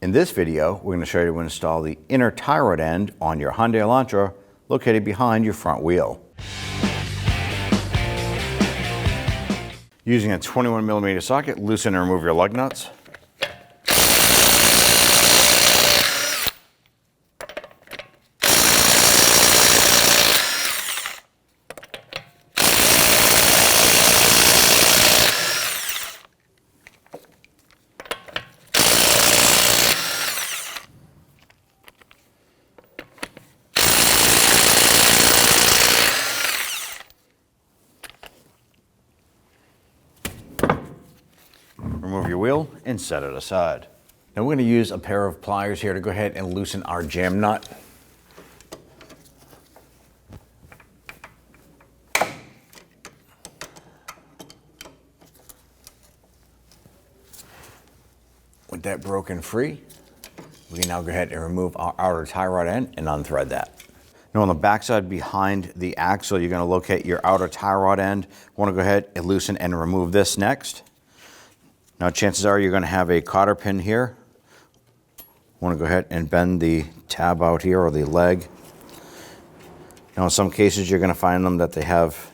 In this video, we're going to show you how to install the inner tie rod end on your Hyundai Elantra located behind your front wheel. Using a 21mm socket, loosen and remove your lug nuts. Remove your wheel and set it aside. Now we're going to use a pair of pliers here to go ahead and loosen our jam nut. With that broken free, we can now go ahead and remove our outer tie rod end and unthread that. Now on the backside behind the axle, you're going to locate your outer tie rod end. Want to go ahead and loosen and remove this next. Now chances are you're going to have a cotter pin here. Want to go ahead and bend the tab out here, or the leg. Now in some cases you're going to find them that they have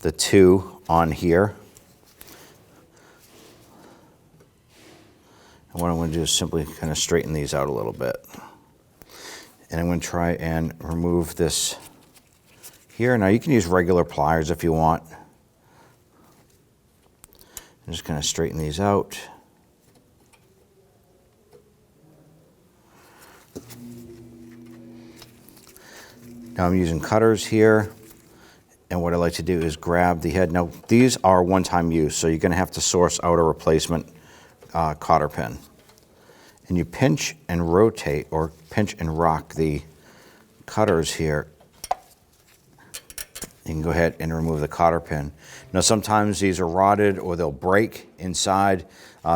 the two on here. And what I'm going to do is simply kind of straighten these out a little bit. And I'm going to try and remove this here. Now you can use regular pliers if you want. I'm just going to straighten these out. Now I'm using cutters here, and what I like to do is grab the head. Now these are one-time use, so you're going to have to source out a replacement cotter pin. And you pinch and rotate, or pinch and rock the cutters here. You can go ahead and remove the cotter pin. Now sometimes these are rotted or they'll break inside.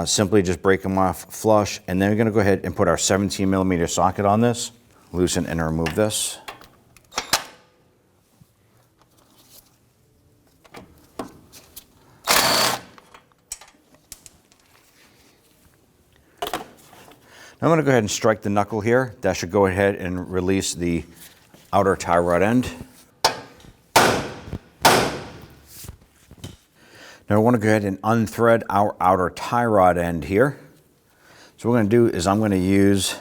Simply just break them off flush, and then we're going to go ahead and put our 17mm socket on this. Loosen and remove this. Now I'm going to go ahead and strike the knuckle here. That should go ahead and release the outer tie rod end. Now I want to go ahead and unthread our outer tie rod end here. So what we're going to do is I'm going to use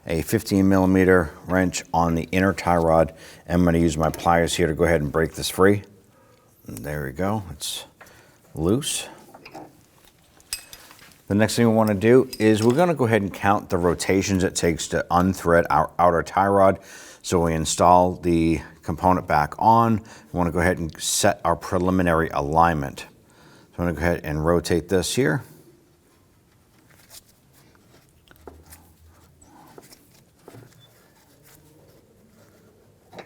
a 15mm wrench on the inner tie rod, and I'm going to use my pliers here to go ahead and break this free. And there we go, it's loose. The next thing we want to do is we're going to go ahead and count the rotations it takes to unthread our outer tie rod. So we install the component back on. We want to go ahead and set our preliminary alignment. So I'm going to go ahead and rotate this here. All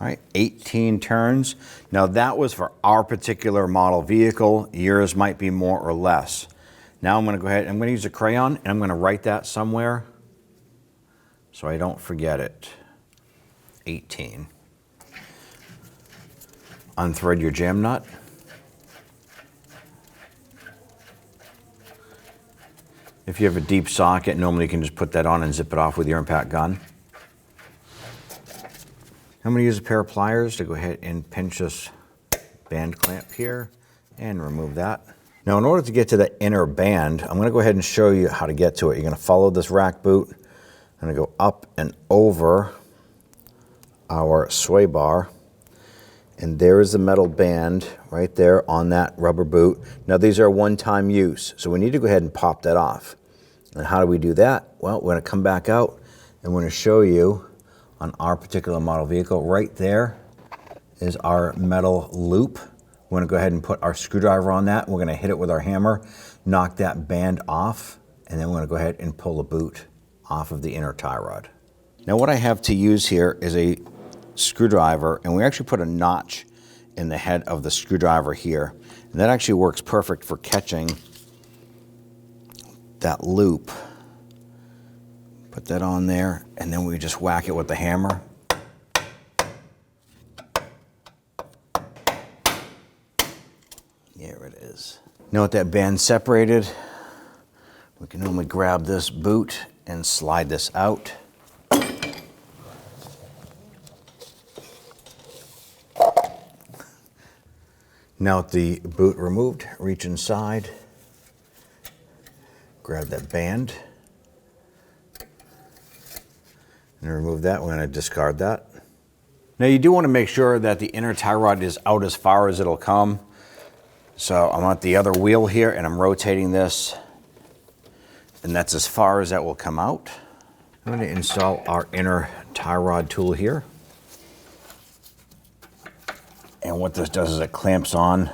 right, 18 turns. Now that was for our particular model vehicle. Yours might be more or less. Now I'm going to go ahead, I'm going to use a crayon, and I'm going to write that somewhere so I don't forget it. 18. Unthread your jam nut. If you have a deep socket, normally you can just put that on and zip it off with your impact gun. I'm going to use a pair of pliers to go ahead and pinch this band clamp here and remove that. Now in order to get to the inner band, I'm going to go ahead and show you how to get to it. You're going to follow this rack boot. I'm going to go up and over our sway bar. And there is the metal band right there on that rubber boot. Now these are one-time use, so we need to go ahead and pop that off. And how do we do that? Well, we're going to come back out and we're going to show you on our particular model vehicle. Right there is our metal loop. We're going to go ahead and put our screwdriver on that. We're going to hit it with our hammer, knock that band off, and then we're going to go ahead and pull the boot off of the inner tie rod. Now what I have to use here is a screwdriver, and we actually put a notch in the head of the screwdriver here, and that actually works perfect for catching that loop. Put that on there, and then we just whack it with the hammer. There it is. Now with that band separated, We can only grab this boot and slide this out. Now with the boot removed, reach inside, grab that band, and remove that. We're going to discard that. Now you do want to make sure that the inner tie rod is out as far as it'll come. So I'm at the other wheel here and I'm rotating this, and that's as far as that will come out. I'm going to install our inner tie rod tool here. And what this does is it clamps on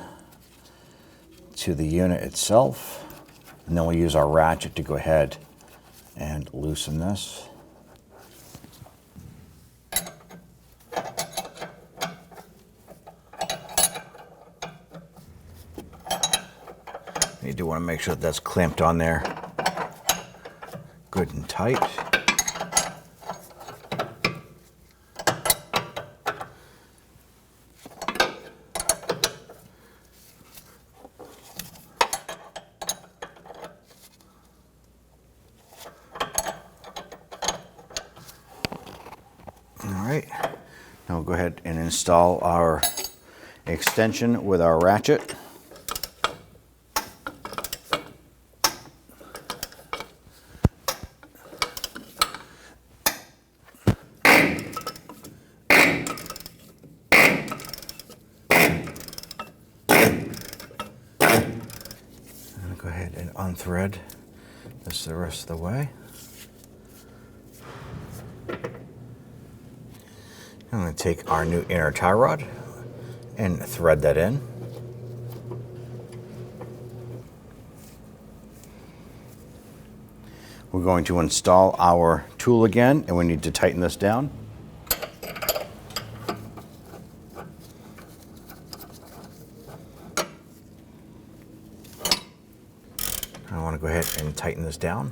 to the unit itself. And then we'll use our ratchet to go ahead and loosen this. You do want to make sure that that's clamped on there good and tight. All right, now we'll go ahead and install our extension with our ratchet. Go ahead and unthread this the rest of the way. I'm going to take our new inner tie rod and thread that in. We're going to install our tool again, and we need to tighten this down. I want to go ahead and tighten this down.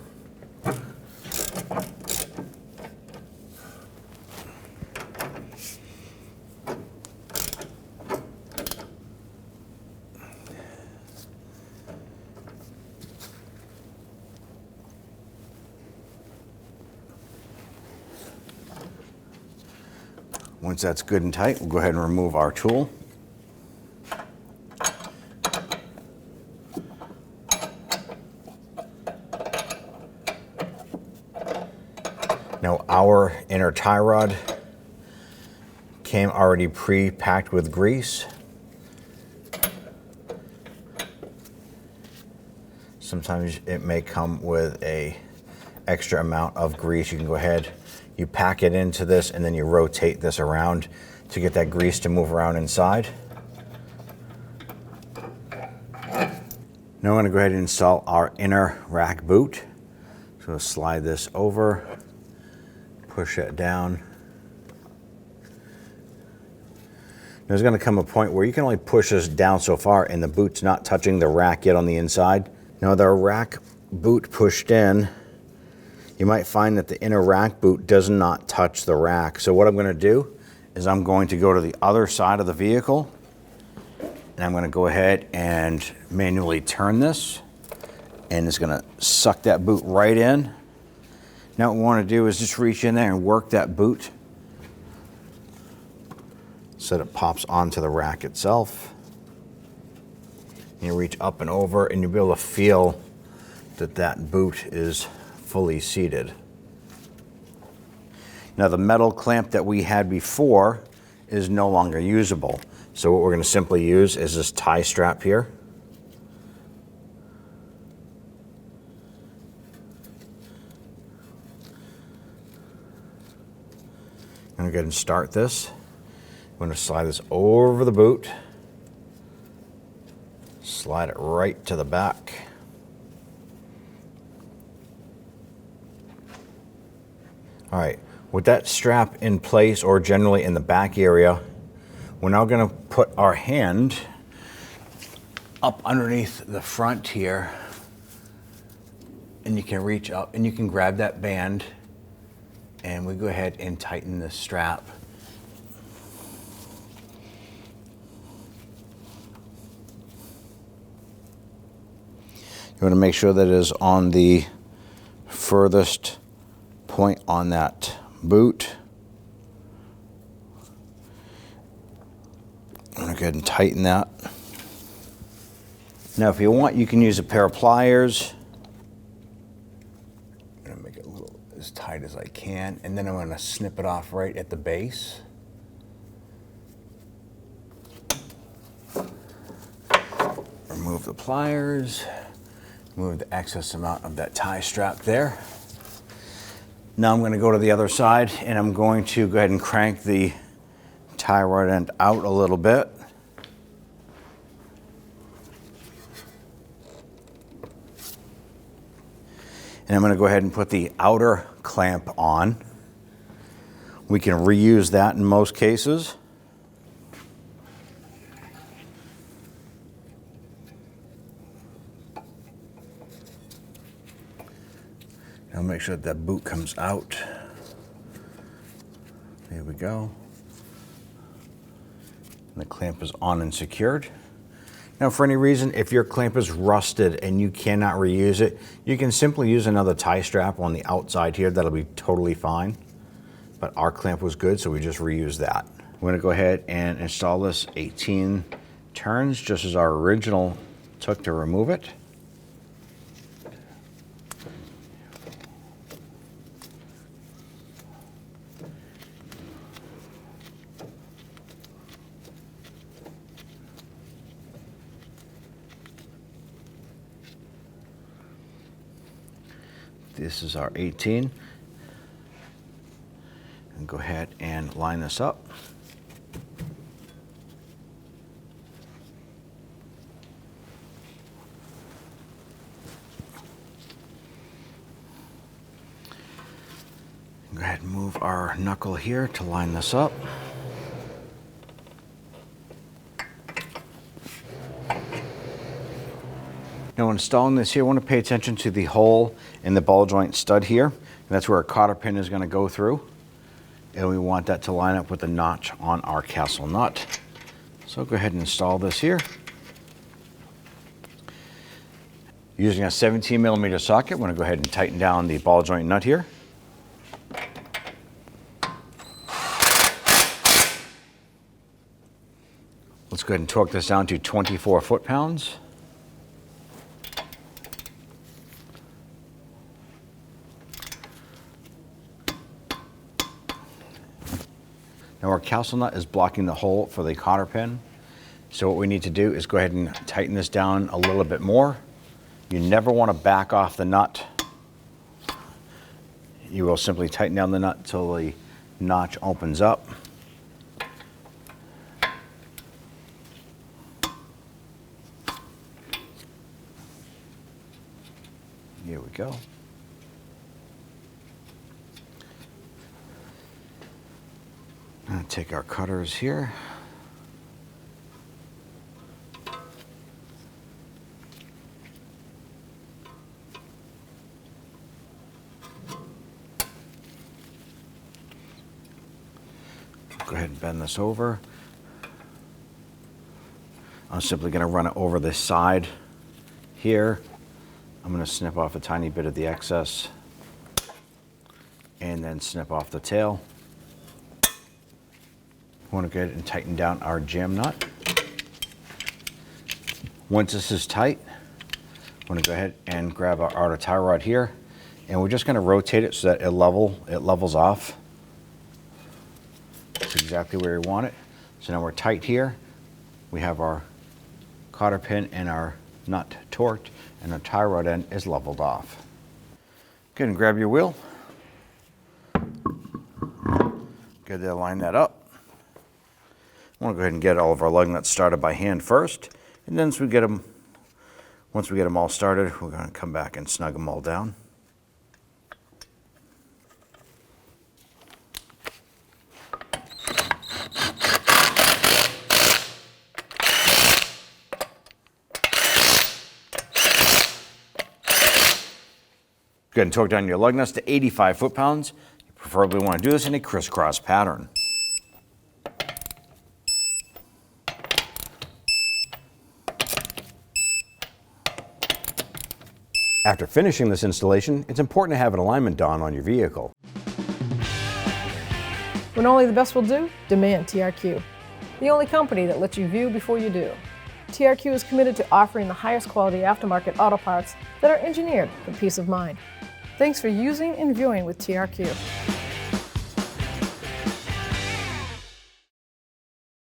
Once that's good and tight, we'll go ahead and remove our tool. Now our inner tie rod came already pre-packed with grease. Sometimes it may come with a extra amount of grease. You can go ahead, you pack it into this, and then you rotate this around to get that grease to move around inside. Now I'm going to go ahead and install our inner rack boot. So we'll slide this over, push it down. There's going to come a point where you can only push this down so far and the boot's not touching the rack yet on the inside. Now with our rack boot pushed in, you might find that the inner rack boot does not touch the rack. So what I'm going to do is I'm going to go to the other side of the vehicle, and I'm going to go ahead and manually turn this, and it's going to suck that boot right in. Now what we want to do is just reach in there and work that boot so that it pops onto the rack itself. And you reach up and over, and you'll be able to feel that that boot is fully seated. Now the metal clamp that we had before is no longer usable. So what we're going to simply use is this tie strap here. I'm going to go ahead and start this. I'm going to slide this over the boot, slide it right to the back. All right, with that strap in place, or generally in the back area, we're now going to put our hand up underneath the front here, and you can reach up and you can grab that band, and we go ahead and tighten the strap. You want to make sure that it is on the furthest point on that boot. I'm going to go ahead and tighten that. Now if you want, you can use a pair of pliers. I'm going to make it a little as tight as I can, and then I'm going to snip it off right at the base. Remove the pliers, remove the excess amount of that tie strap there. Now I'm going to go to the other side, and I'm going to go ahead and crank the tie rod end out a little bit. And I'm going to go ahead and put the outer clamp on. We can reuse that in most cases. Now make sure that boot comes out. There we go. And the clamp is on and secured. Now for any reason, if your clamp is rusted and you cannot reuse it, you can simply use another tie strap on the outside here. That'll be totally fine. But our clamp was good, so we just reused that. We're gonna go ahead and install this 18 turns, just as our original took to remove it. This is our 18. And go ahead and line this up. Go ahead and move our knuckle here to line this up. Now when installing this here, I want to pay attention to the hole in the ball joint stud here. And that's where a cotter pin is going to go through. And we want that to line up with the notch on our castle nut. So go ahead and install this here. Using a 17mm socket, I'm going to go ahead and tighten down the ball joint nut here. Let's go ahead and torque this down to 24 foot-pounds. Now our castle nut is blocking the hole for the cotter pin. So what we need to do is go ahead and tighten this down a little bit more. You never want to back off the nut. You will simply tighten down the nut until the notch opens up. Here we go. Now take our cutters here. Go ahead and bend this over. I'm simply going to run it over this side here. I'm going to snip off a tiny bit of the excess and then snip off the tail. We want to go ahead and tighten down our jam nut. Once this is tight, I'm going to go ahead and grab our outer tie rod here, and we're just going to rotate it so that it levels off. That's exactly where we want it. So now we're tight here. We have our cotter pin and our nut torqued, and our tie rod end is leveled off. Go ahead and grab your wheel. Go ahead and line that up. I want to go ahead and get all of our lug nuts started by hand first, and then once we get them all started, we're going to come back and snug them all down. Go ahead and torque down your lug nuts to 85 foot-pounds. You preferably want to do this in a crisscross pattern. After finishing this installation, it's important to have an alignment done on your vehicle. When only the best will do, demand TRQ. The only company that lets you view before you do. TRQ is committed to offering the highest quality aftermarket auto parts that are engineered for peace of mind. Thanks for using and viewing with TRQ.